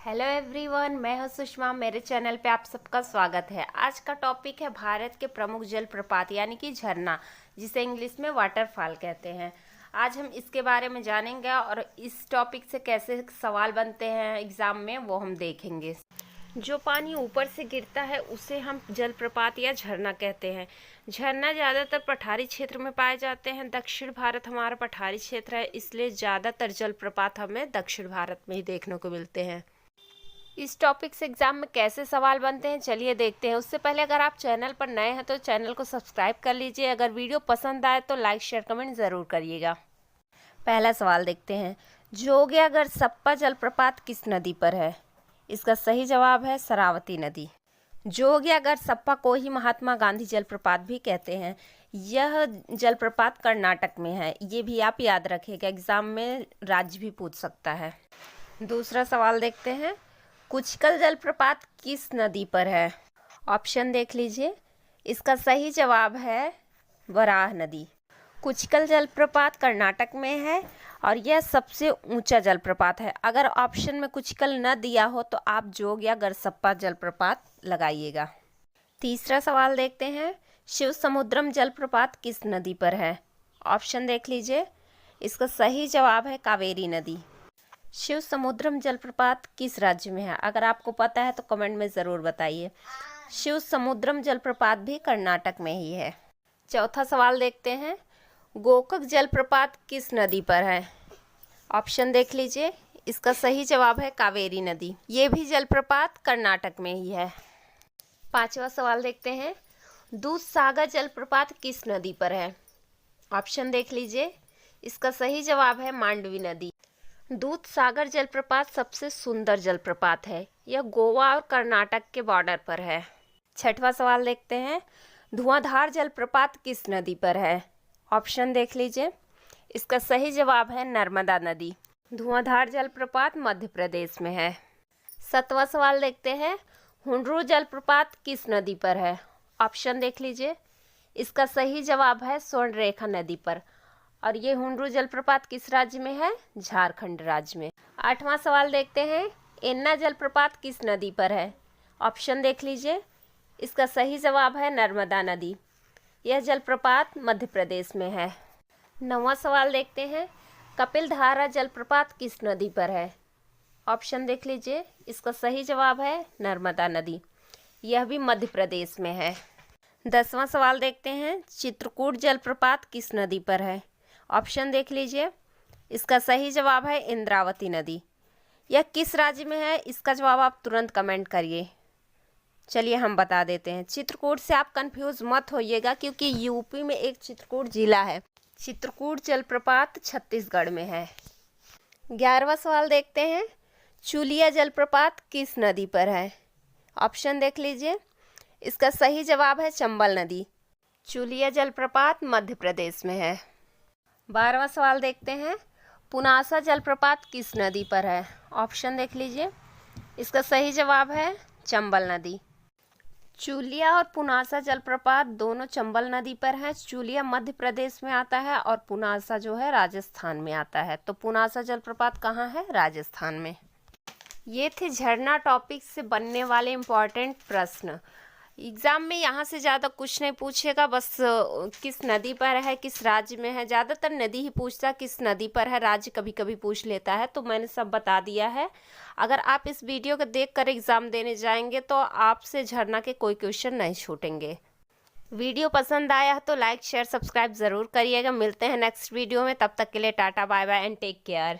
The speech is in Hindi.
हेलो एवरीवन, मैं हूं सुषमा। मेरे चैनल पे आप सबका स्वागत है। आज का टॉपिक है भारत के प्रमुख जलप्रपात यानी कि झरना, जिसे इंग्लिश में वाटरफॉल कहते हैं। आज हम इसके बारे में जानेंगे और इस टॉपिक से कैसे सवाल बनते हैं एग्ज़ाम में वो हम देखेंगे। जो पानी ऊपर से गिरता है उसे हम जलप्रपात या झरना कहते हैं। झरना ज़्यादातर पठारी क्षेत्र में पाए जाते हैं। दक्षिण भारत हमारा पठारी क्षेत्र है, इसलिए ज़्यादातर जलप्रपात हमें दक्षिण भारत में ही देखने को मिलते हैं। इस टॉपिक से एग्जाम में कैसे सवाल बनते हैं चलिए देखते हैं। उससे पहले अगर आप चैनल पर नए हैं तो चैनल को सब्सक्राइब कर लीजिए। अगर वीडियो पसंद आए तो लाइक शेयर कमेंट ज़रूर करिएगा। पहला सवाल देखते हैं, जोगियागढ़ सप्पा जलप्रपात किस नदी पर है? इसका सही जवाब है शरावती नदी। जोगियागढ़ सप्पा को ही महात्मा गांधी जलप्रपात भी कहते हैं। यह जलप्रपात कर्नाटक में है। ये भी आप याद रखिएगा, एग्जाम में राज्य भी पूछ सकता है। दूसरा सवाल देखते हैं, कुचकल जलप्रपात किस नदी पर है? ऑप्शन देख लीजिए। इसका सही जवाब है वराह नदी। कुचकल जलप्रपात कर्नाटक में है और यह सबसे ऊंचा जलप्रपात है। अगर ऑप्शन में कुचकल न दिया हो तो आप जोग या गरसप्पा जलप्रपात लगाइएगा। तीसरा सवाल देखते हैं, शिव समुद्रम जलप्रपात किस नदी पर है? ऑप्शन देख लीजिए। इसका सही जवाब है कावेरी नदी। शिव समुद्रम जलप्रपात किस राज्य में है? अगर आपको पता है तो कमेंट में ज़रूर बताइए। शिव समुद्रम जलप्रपात भी कर्नाटक में ही है। चौथा सवाल देखते हैं, गोकक जलप्रपात किस नदी पर है? ऑप्शन देख लीजिए। इसका सही जवाब है कावेरी नदी। ये भी जलप्रपात कर्नाटक में ही है। पांचवा सवाल देखते हैं, दूधसागर जलप्रपात किस नदी पर है? ऑप्शन देख लीजिए। इसका सही जवाब है मांडवी नदी। दूधसागर जलप्रपात सबसे सुंदर जलप्रपात है। यह गोवा और कर्नाटक के बॉर्डर पर है। छठवां सवाल देखते हैं, धुआंधार जलप्रपात किस नदी पर है? ऑप्शन देख लीजिए। इसका सही जवाब है नर्मदा नदी। धुआंधार जलप्रपात मध्य प्रदेश में है। सातवां सवाल देखते हैं, हुंड्रू जलप्रपात किस नदी पर है? ऑप्शन देख लीजिए। इसका सही जवाब है स्वर्णरेखा नदी पर और ये हुंड्रू जलप्रपात किस राज्य में है? झारखंड राज्य में। आठवां सवाल देखते हैं, एन्ना जलप्रपात किस नदी पर है? ऑप्शन देख लीजिए। इसका सही जवाब है नर्मदा नदी। यह जलप्रपात मध्य प्रदेश में है। नौवां सवाल देखते हैं, कपिलधारा जलप्रपात किस नदी पर है? ऑप्शन देख लीजिए। इसका सही जवाब है नर्मदा नदी। यह भी मध्य प्रदेश में है। 10वां सवाल देखते हैं, चित्रकूट जलप्रपात किस नदी पर है? ऑप्शन देख लीजिए। इसका सही जवाब है इंद्रावती नदी। यह किस राज्य में है? इसका जवाब आप तुरंत कमेंट करिए। चलिए हम बता देते हैं। चित्रकूट से आप कंफ्यूज मत होइएगा क्योंकि यूपी में एक चित्रकूट जिला है। चित्रकूट जलप्रपात छत्तीसगढ़ में है। 11वां सवाल देखते हैं, चुलिया जलप्रपात किस नदी पर है? ऑप्शन देख लीजिए। इसका सही जवाब है चंबल नदी। चुलिया जलप्रपात मध्य प्रदेश में है। 12वां सवाल देखते हैं, पुनासा जलप्रपात किस नदी पर है? ऑप्शन देख लीजिए। इसका सही जवाब है चंबल नदी। चुलिया और पुनासा जलप्रपात दोनों चंबल नदी पर हैं। चुलिया मध्य प्रदेश में आता है और पुनासा जो है राजस्थान में आता है। तो पुनासा जलप्रपात कहाँ है? राजस्थान में। ये थे झरना टॉपिक से बनने वाले इम्पॉर्टेंट प्रश्न। एग्ज़ाम में यहाँ से ज़्यादा कुछ नहीं पूछेगा, बस किस नदी पर है, किस राज्य में है। ज़्यादातर नदी ही पूछता, किस नदी पर है। राज्य कभी कभी पूछ लेता है, तो मैंने सब बता दिया है। अगर आप इस वीडियो को देखकर एग्ज़ाम देने जाएंगे तो आपसे झरना के कोई क्वेश्चन नहीं छूटेंगे। वीडियो पसंद आया तो लाइक शेयर सब्सक्राइब ज़रूर करिएगा। मिलते हैं नेक्स्ट वीडियो में, तब तक के लिए tata bye bye and take care.